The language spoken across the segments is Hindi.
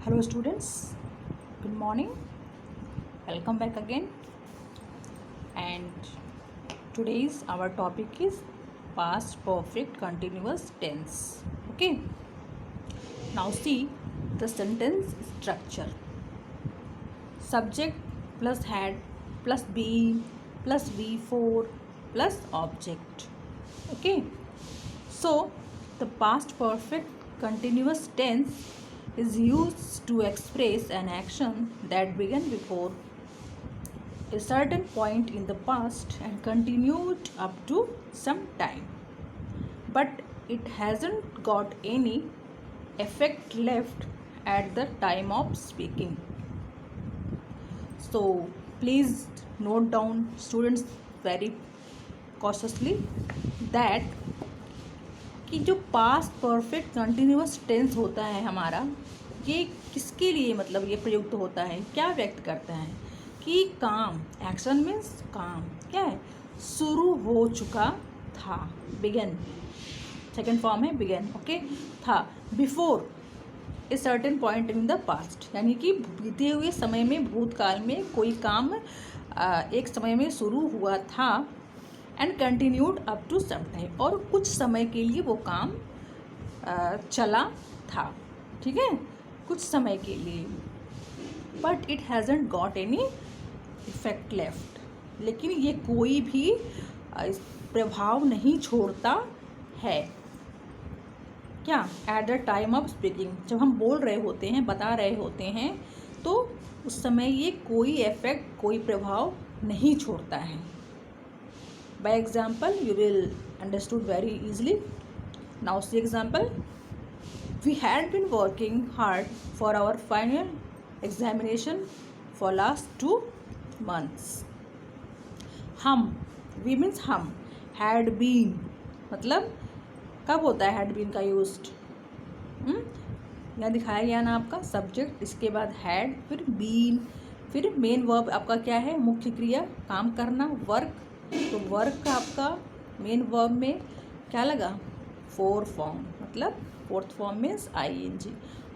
Hello students, good morning, welcome back again. And today's our topic is past perfect continuous tense. Okay, now see the sentence structure. Subject plus had plus been plus V4 plus object. Okay, so the past perfect continuous tense is used to express an action that began before a certain point in the past and continued up to some time, but it hasn't got any effect left at the time of speaking. So please note down, students, very cautiously that कि जो पास्ट परफेक्ट कंटिन्यूअस टेंस होता है हमारा, ये किसके लिए मतलब ये प्रयुक्त होता है, क्या व्यक्त करता है कि काम, एक्शन मीन्स काम क्या है, शुरू हो चुका था, बिगन, सेकेंड फॉर्म है बिगन, ओके, था, before a certain point in the past, यानी कि बीते हुए समय में, भूतकाल में कोई काम एक समय में शुरू हुआ था and continued up to some time, और कुछ समय के लिए वो काम चला था, ठीक है, कुछ समय के लिए, but it hasn't got any effect left, लेकिन ये कोई भी प्रभाव नहीं छोड़ता है, क्या, at the time of speaking, जब हम बोल रहे होते हैं, बता रहे होते हैं, तो उस समय ये कोई इफेक्ट, कोई प्रभाव नहीं छोड़ता है. By example, you will understood very easily. Now see example. We had been working hard for our final examination for last 2 months. हम, we means हम, had been, मतलब कब होता है had been का यूज्ड, यहाँ दिखाया गया ना आपका सब्जेक्ट, इसके बाद had, फिर been, फिर मेन वर्ब आपका क्या है, मुख्य क्रिया, काम करना, वर्क, तो वर्क का आपका मेन वर्ब में क्या लगा, फोर फॉर्म, मतलब fourth form means ING,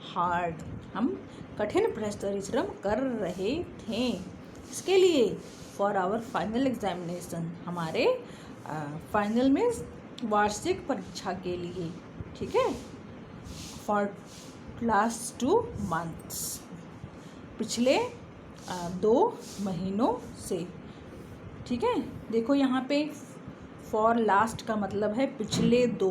hard, हम कठिन परिश्रम कर रहे थे, इसके लिए, फॉर आवर फाइनल एग्जामिनेशन, हमारे फाइनल मीन्स वार्षिक परीक्षा के लिए, ठीक है, फॉर लास्ट 2 months, पिछले 2 महीनों से, ठीक है. देखो यहाँ पे फॉर लास्ट का मतलब है पिछले 2.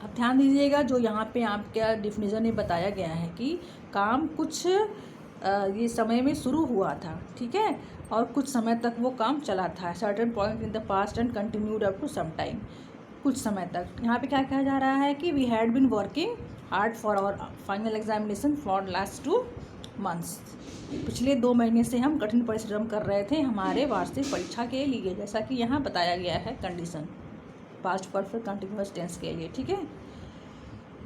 अब ध्यान दीजिएगा, जो यहाँ पे आपका डिफिनीजन में बताया गया है कि काम कुछ ये समय में शुरू हुआ था, ठीक है, और कुछ समय तक वो काम चला था, certain point in the past and continued up to some time, कुछ समय तक. यहाँ पे क्या कहा जा रहा है कि we had been working hard for our final examination for last 2 months, पिछले 2 महीने से हम कठिन परिश्रम कर रहे थे हमारे वार्षिक परीक्षा के लिए, जैसा कि यहाँ बताया गया है condition past perfect continuous tense के लिए, ठीक है.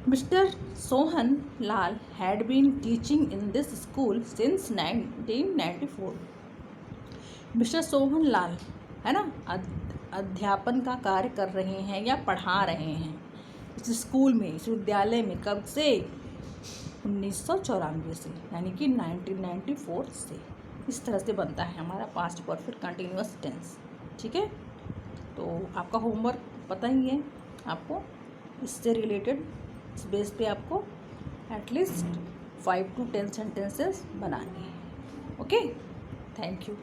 Mister Sohan Lal had been teaching in this school since 1994. Mister Sohan Lal है ना, अध्यापन का कार्य कर रहे हैं या पढ़ा रहे हैं इस स्कूल में, इस विद्यालय में, कब से, 1994 से, यानी कि 1994 से. इस तरह से बनता है हमारा पास्ट परफेक्ट कंटिन्यूअस टेंस, ठीक है. तो आपका होमवर्क पता ही है आपको, इससे रिलेटेड, इस बेस पे आपको एटलीस्ट 5 to 10 सेंटेंसेस बनानी है. Okay, thank you.